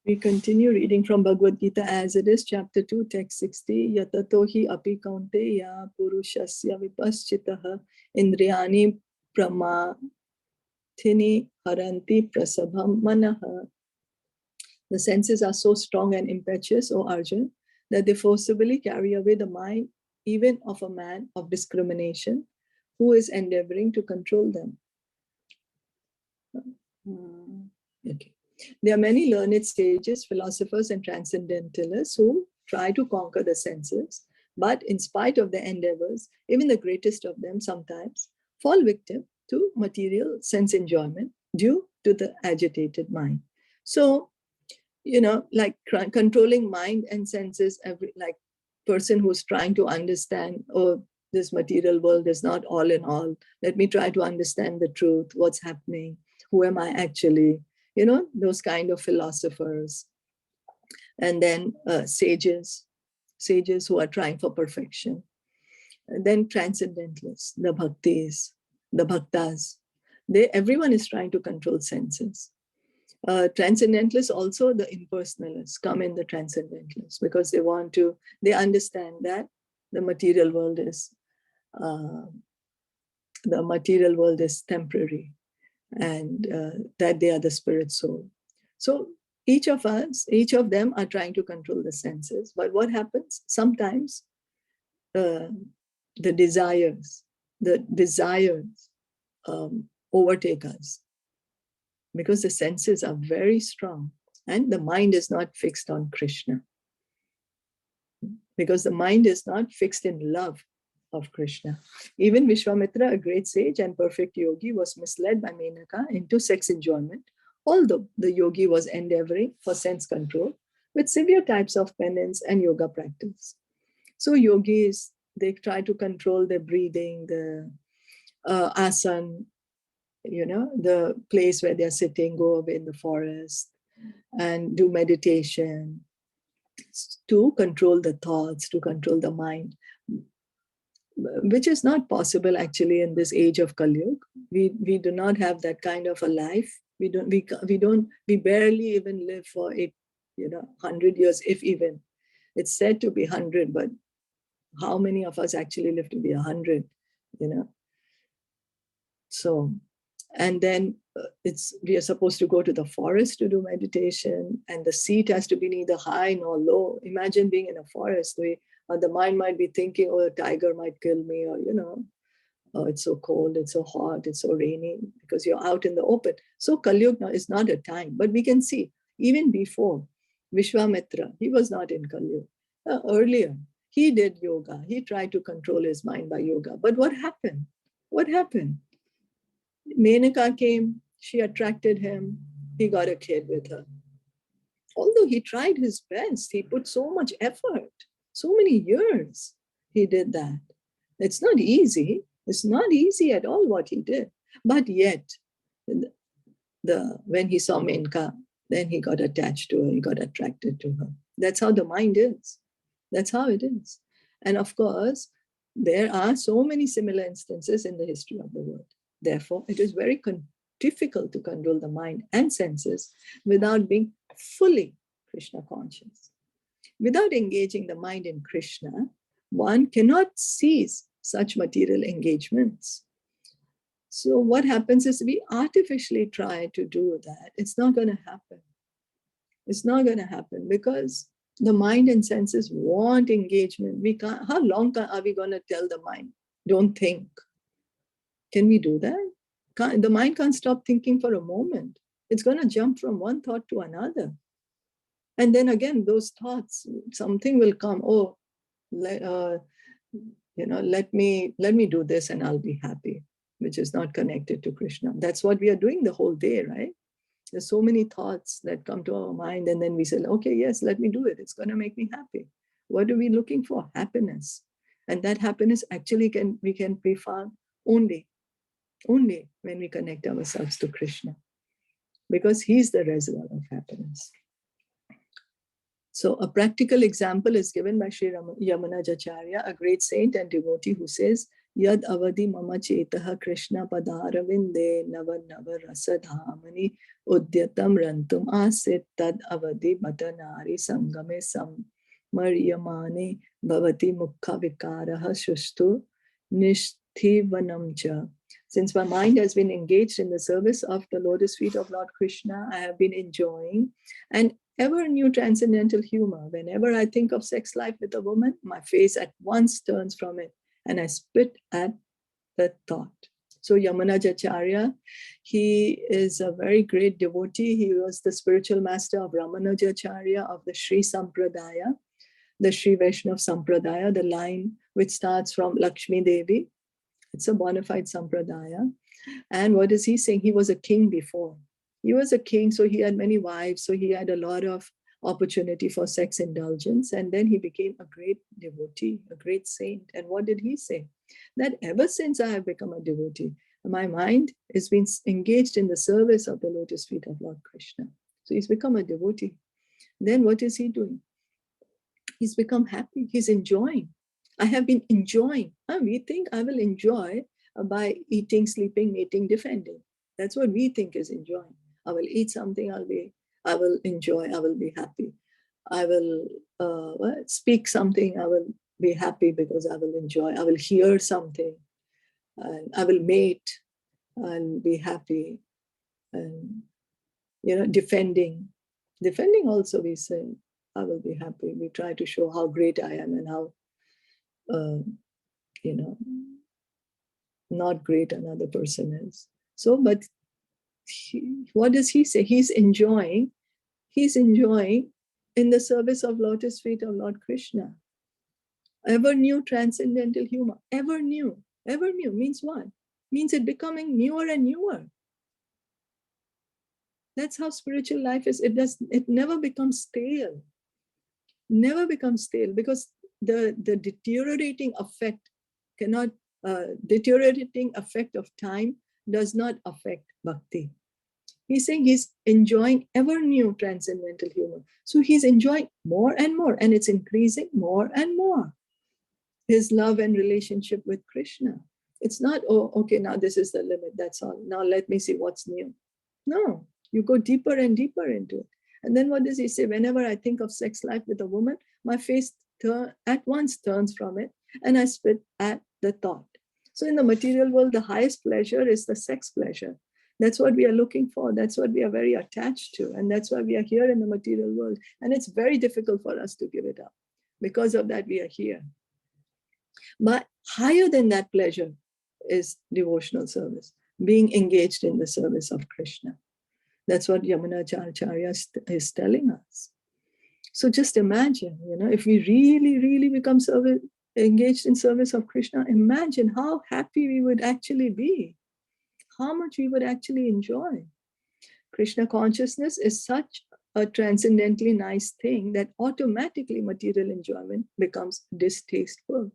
We continue reading from Bhagavad Gita as it is, chapter 2, text 60. Yatato hi api kaunteya purushasya vipaschitaha indriyani pramathini haranti prasabham manaha. The senses are so strong and impetuous, O Arjun, that they forcibly carry away the mind even of a man of discrimination who is endeavoring to control them. Okay. There are many learned sages, philosophers, and transcendentalists who try to conquer the senses, but in spite of their endeavors, even the greatest of them sometimes fall victim to material sense enjoyment due to the agitated mind. So, like controlling mind and senses, like person who's trying to understand, oh, this material world is not all in all. Let me try to understand the truth, what's happening, who am I actually? Those kind of philosophers. And then sages who are trying for perfection. And then transcendentalists, the bhaktas. Everyone is trying to control senses. Transcendentalists, also the impersonalists come in the transcendentalists because they understand that the material world is temporary, and that they are the spirit soul. So each of them are trying to control the senses. But what happens? Sometimes the desires overtake us because the senses are very strong and the mind is not fixed on Krishna. Because the mind is not fixed in love of Krishna. Even Vishwamitra, a great sage and perfect yogi, was misled by Menaka into sex enjoyment, although the yogi was endeavoring for sense control with severe types of penance and yoga practice. So yogis, they try to control their breathing, the asana, the place where they're sitting, go away in the forest and do meditation to control the thoughts, to control the mind, which is not possible actually in this age of Kali Yuga. We do not have that kind of a life. We barely even live for 100 years, if even. It's said to be 100, but how many of us actually live to be 100? So, and then we are supposed to go to the forest to do meditation, and the seat has to be neither high nor low. Imagine being in a forest. The mind might be thinking, oh, a tiger might kill me, or, oh, it's so cold, it's so hot, it's so rainy, because you're out in the open. So Kali Yuga is not a time, but we can see, even before Vishwamitra, he was not in Kali Yuga. Earlier, he did yoga. He tried to control his mind by yoga. But what happened? Menaka came, she attracted him, he got a kid with her. Although he tried his best, he put so much effort, so many years he did that. It's not easy. It's not easy at all what he did. But yet, when he saw Menka, then he got attached to her, he got attracted to her. That's how the mind is. That's how it is. And of course, there are so many similar instances in the history of the world. Therefore, it is very difficult to control the mind and senses without being fully Krishna conscious. Without engaging the mind in Krishna, one cannot cease such material engagements. So what happens is we artificially try to do that. It's not going to happen. It's not going to happen because the mind and senses want engagement. How long are we going to tell the mind, don't think? Can we do that? The mind can't stop thinking for a moment. It's going to jump from one thought to another. And then again, those thoughts, something will come. Oh, let me do this and I'll be happy, which is not connected to Krishna. That's what we are doing the whole day, right? There's so many thoughts that come to our mind, and then we say, okay, yes, let me do it. It's going to make me happy. What are we looking for? Happiness. And that happiness actually we can be found only when we connect ourselves to Krishna, because he's the reservoir of happiness. So a practical example is given by Sri Yamunajacharya, a great saint and devotee, who says, Yad avadi mama chetaha Krishna padaravinde nava nava rasadhamani udyatam rantum asit tad avadi matanari sangame Maryamane bhavati mukha vikaraha shushtu nishthivanamcha. Since my mind has been engaged in the service of the lotus feet of Lord Krishna, I have been enjoying an ever new transcendental humor. Whenever I think of sex life with a woman, my face at once turns from it and I spit at the thought. So Yamunajacharya, he is a very great devotee. He was the spiritual master of Ramanujacharya of the Sri Sampradaya, the Sri Vaishnava Sampradaya, the line which starts from Lakshmi Devi. It's a bona fide Sampradaya. And what is he saying? He was a king before. He was a king, so he had many wives, so he had a lot of opportunity for sex indulgence. And then he became a great devotee, a great saint. And what did he say? That ever since I have become a devotee, my mind has been engaged in the service of the lotus feet of Lord Krishna. So he's become a devotee. Then what is he doing? He's become happy. He's enjoying. I have been enjoying. We think I will enjoy by eating, sleeping, mating, defending. That's what we think is enjoying. I will eat something, I will enjoy, I will be happy. I will speak something, I will be happy because I will enjoy. I will hear something, and I will mate and be happy. And defending also we say, I will be happy. We try to show how great I am and how, not great another person is. So, but what does he say? He's enjoying in the service of lotus feet of Lord Krishna. Ever new transcendental humor. Ever new means what? Means it becoming newer and newer. That's how spiritual life is. It never becomes stale. Never becomes stale, because the deteriorating effect of time does not affect bhakti. He's saying he's enjoying ever new transcendental humor. So he's enjoying more and more, and it's increasing more and more. His love and relationship with Krishna. It's not, oh, okay, now this is the limit, that's all. Now let me see what's new. No, you go deeper and deeper into it. And then what does he say? Whenever I think of sex life with a woman, my face at once turns from it and I spit at the thought. So in the material world, the highest pleasure is the sex pleasure. That's what we are looking for. That's what we are very attached to. And that's why we are here in the material world. And it's very difficult for us to give it up. Because of that, we are here. But higher than that pleasure is devotional service, being engaged in the service of Krishna. That's what Yamunacharya is telling us. So just imagine, if we really, really become engaged in service of Krishna, imagine how happy we would actually be, how much we would actually enjoy. Krishna consciousness is such a transcendently nice thing that automatically material enjoyment becomes distasteful.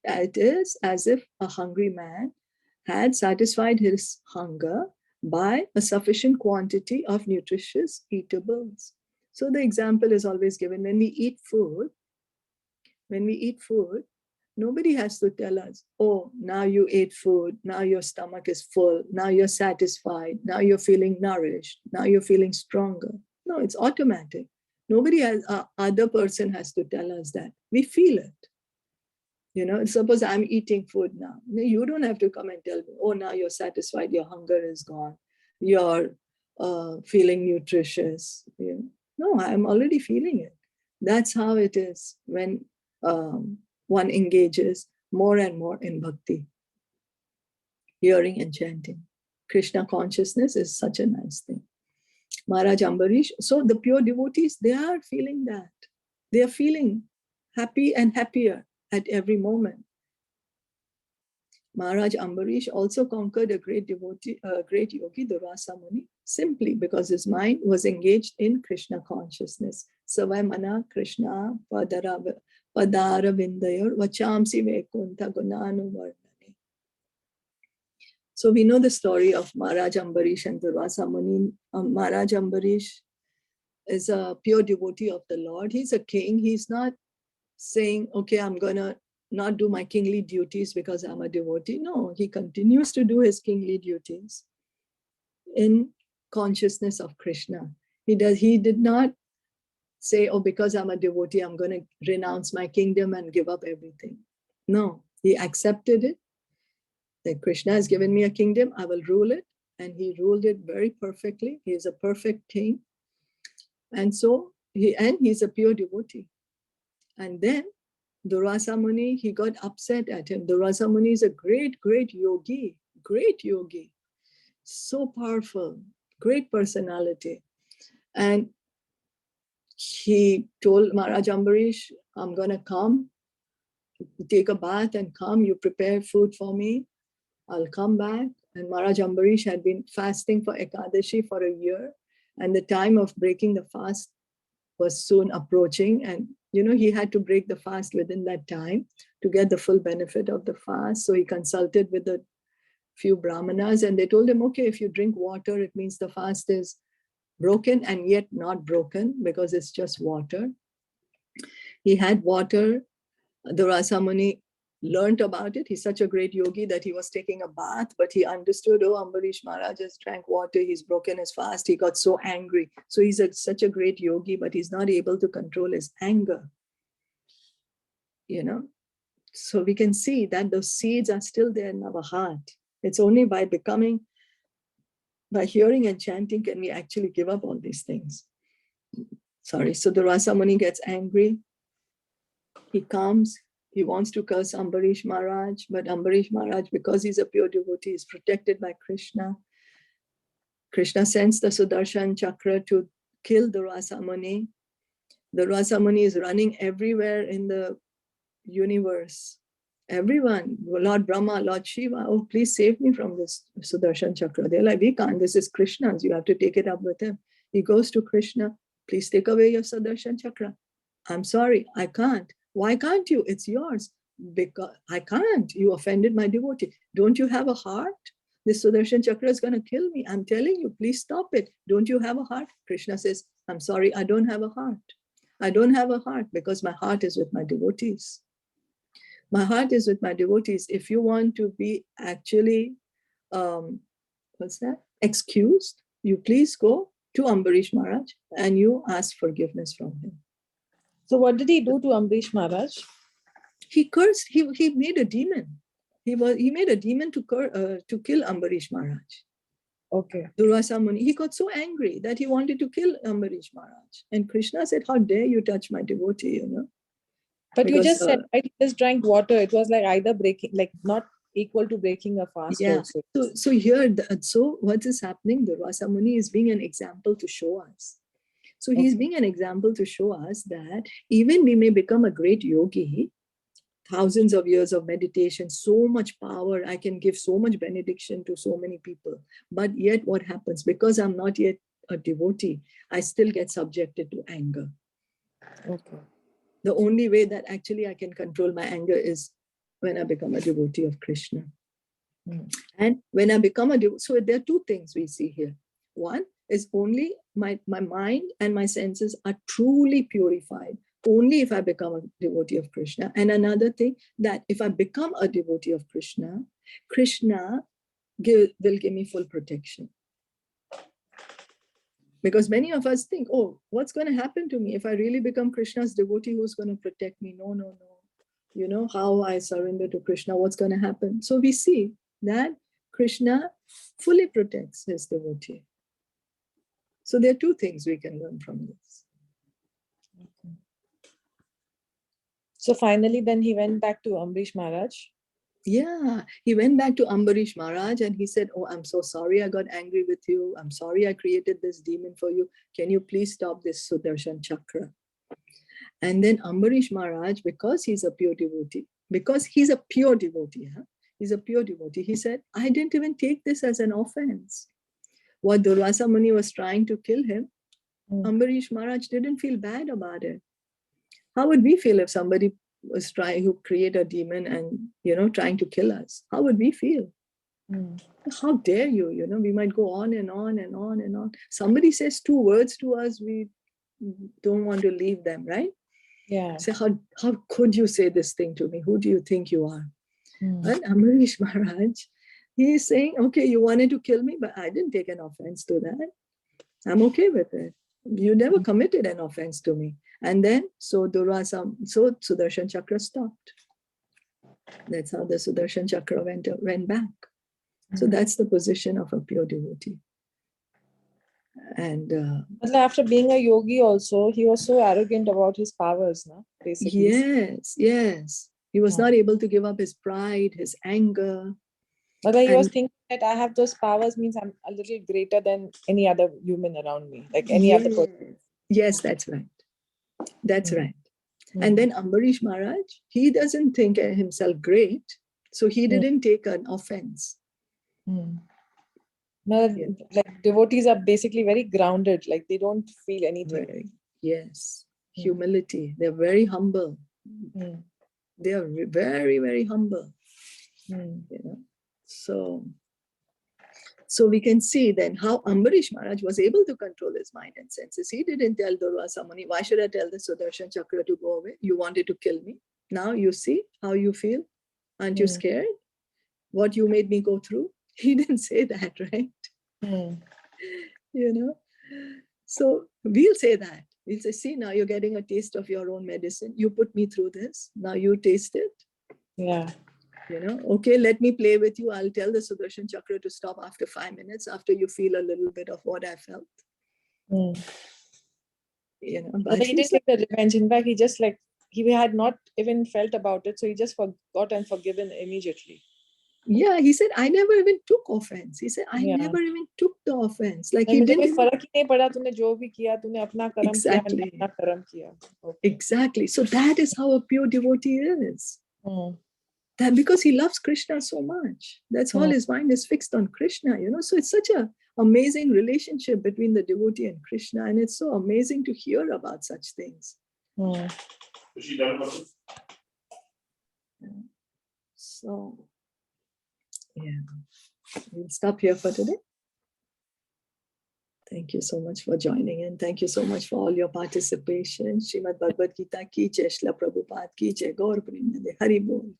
It is as if a hungry man had satisfied his hunger by a sufficient quantity of nutritious eatables. So the example is always given when we eat food, nobody has to tell us, oh, now you ate food, now your stomach is full, now you're satisfied, now you're feeling nourished, now you're feeling stronger. No, it's automatic. Nobody other person has to tell us that. We feel it. Suppose I'm eating food now. You don't have to come and tell me, oh, now you're satisfied, your hunger is gone, you're feeling nutritious. No, I'm already feeling it. That's how it is when one engages more and more in bhakti, hearing and chanting. Krishna consciousness is such a nice thing. Maharaj Ambarish, so the pure devotees, they are feeling that. They are feeling happy and happier at every moment. Maharaj Ambarish also conquered a great devotee, great yogi, Durvasa Muni, simply because his mind was engaged in Krishna consciousness. Savamana Krishna Padara Vindayor Vachamsi Vekunta Gunanu Varnani. So we know the story of Maharaj Ambarish and Durvasa Muni. Maharaj Ambarish is a pure devotee of the Lord. He's a king. He's not saying, okay, I'm going to not do my kingly duties because I'm a devotee. No, he continues to do his kingly duties in consciousness of Krishna. He did not say, oh, because I'm a devotee, I'm going to renounce my kingdom and give up everything. No, he accepted it, that Krishna has given me a kingdom, I will rule it. And he ruled it very perfectly. He is a perfect king. And so he's a pure devotee. And then Durvasa Muni, he got upset at him. Durvasa Muni is a great yogi, so powerful, great personality. And he told Maharaj Ambarish, I'm going to come, take a bath and come, you prepare food for me, I'll come back. And Maharaj Ambarish had been fasting for Ekadashi for a year, and the time of breaking the fast was soon approaching. And he had to break the fast within that time to get the full benefit of the fast. So he consulted with a few brahmanas, and they told him, okay, if you drink water, it means the fast is broken, and yet not broken because it's just water. He had water. Durvasa Muni learned about it. He's such a great yogi that he was taking a bath, but he understood, oh, Ambarish Maharaj has drank water, he's broken his fast. He got so angry. So he's such a great yogi, but he's not able to control his anger. So we can see that those seeds are still there in our heart. It's only by hearing and chanting can we actually give up all these things. Sorry. So Durvasa Muni gets angry. He comes. He wants to curse Ambarish Maharaj, but Ambarish Maharaj, because he's a pure devotee, is protected by Krishna. Krishna sends the Sudarshan Chakra to kill Durvasa Muni. Durvasa Muni is running everywhere in the universe. Everyone, Lord Brahma, Lord Shiva, oh, please save me from this Sudarshan Chakra. They're like, we can't, this is Krishna's, you have to take it up with him. He goes to Krishna, please take away your Sudarshan Chakra. I'm sorry, I can't. Why can't you? It's yours. Because I can't. You offended my devotee. Don't you have a heart? This Sudarshan Chakra is going to kill me. I'm telling you, please stop it. Don't you have a heart? Krishna says, I'm sorry, I don't have a heart. I don't have a heart because my heart is with my devotees. My heart is with my devotees. If you want to be actually, excused, you please go to Ambarish Maharaj and you ask forgiveness from him. So what did he do to Ambarish Maharaj? He cursed, he made a demon. He made a demon to kill Ambarish Maharaj. Okay. Durvasa Muni, he got so angry that he wanted to kill Ambarish Maharaj. And Krishna said, how dare you touch my devotee, But because, you just said, right, he just drank water. It was like either breaking, like not equal to breaking a fast also. So here, so what is happening? Durvasa Muni is being an example to show us. So he's being an example to show us that even we may become a great yogi, thousands of years of meditation, so much power, I can give so much benediction to so many people. But yet what happens? Because I'm not yet a devotee, I still get subjected to anger. Okay. The only way that actually I can control my anger is when I become a devotee of Krishna. And when I become a devotee, so there are two things we see here. One is only my mind and my senses are truly purified only if I become a devotee of Krishna. And another thing, that if I become a devotee of Krishna, Krishna will give me full protection. Because many of us think, oh, what's going to happen to me if I really become Krishna's devotee? Who's going to protect me? No. How I surrender to Krishna, what's going to happen? So we see that Krishna fully protects his devotee. So there are two things we can learn from this. Okay. So finally, then he went back to Ambarish Maharaj. Yeah, he went back to Ambarish Maharaj and he said, oh, I'm so sorry I got angry with you. I'm sorry I created this demon for you. Can you please stop this Sudarshan Chakra? And then Ambarish Maharaj, because he's a pure devotee, he's a pure devotee, he said, I didn't even take this as an offense. What Durvasa Muni was trying to kill him, Ambarish Maharaj didn't feel bad about it. How would we feel if somebody was trying to create a demon and, trying to kill us? How would we feel? How dare you? We might go on and on and on and on. Somebody says two words to us, we don't want to leave them, right? Yeah. Say, how could you say this thing to me? Who do you think you are? Mm. And Ambarish Maharaj, he is saying, okay, you wanted to kill me, but I didn't take an offense to that. I'm okay with it. You never committed an offense to me. And then, so Sudarshan Chakra stopped. That's how the Sudarshan Chakra went back. So that's the position of a pure devotee. And But after being a yogi also, he was so arrogant about his powers, no? Basically. yes. He was not able to give up his pride, his anger. But he was thinking that I have those powers means I'm a little greater than any other human around me, like any other person. Yes, that's right. That's right. And then Ambarish Maharaj, he doesn't think himself great, so he didn't take an offense. No, like devotees are basically very grounded, like they don't feel anything. Yes, humility. They're very humble. They are very, very humble. You know? So we can see then how Ambarish Maharaj was able to control his mind and senses. He didn't tell Durvasa Muni, why should I tell the Sudarshan Chakra to go away? You wanted to kill me. Now you see how you feel. Aren't you scared? What you made me go through? He didn't say that, right? You know? So we'll say that. We'll say, see, now you're getting a taste of your own medicine. You put me through this. Now you taste it. Yeah. You know, okay, let me play with you. I'll tell the Sudarshan Chakra to stop after 5 minutes, after you feel a little bit of what I felt. You know, but he didn't take the revenge. In fact, he had not even felt about it, so he just forgot and forgiven immediately. Yeah, he said, I never even took offense. He said, I never even took the offense. Like he didn't. Exactly. So that is how a pure devotee is. That because he loves Krishna so much. That's all his mind is fixed on Krishna, you know. So it's such an amazing relationship between the devotee and Krishna. And it's so amazing to hear about such things. So, yeah, we'll stop here for today. Thank you so much for joining in. Thank you so much for all your participation. Srimad Bhagavad Gita ki jai, Srila Prabhupada ki jai, Gaur Premanande, Hari Bol.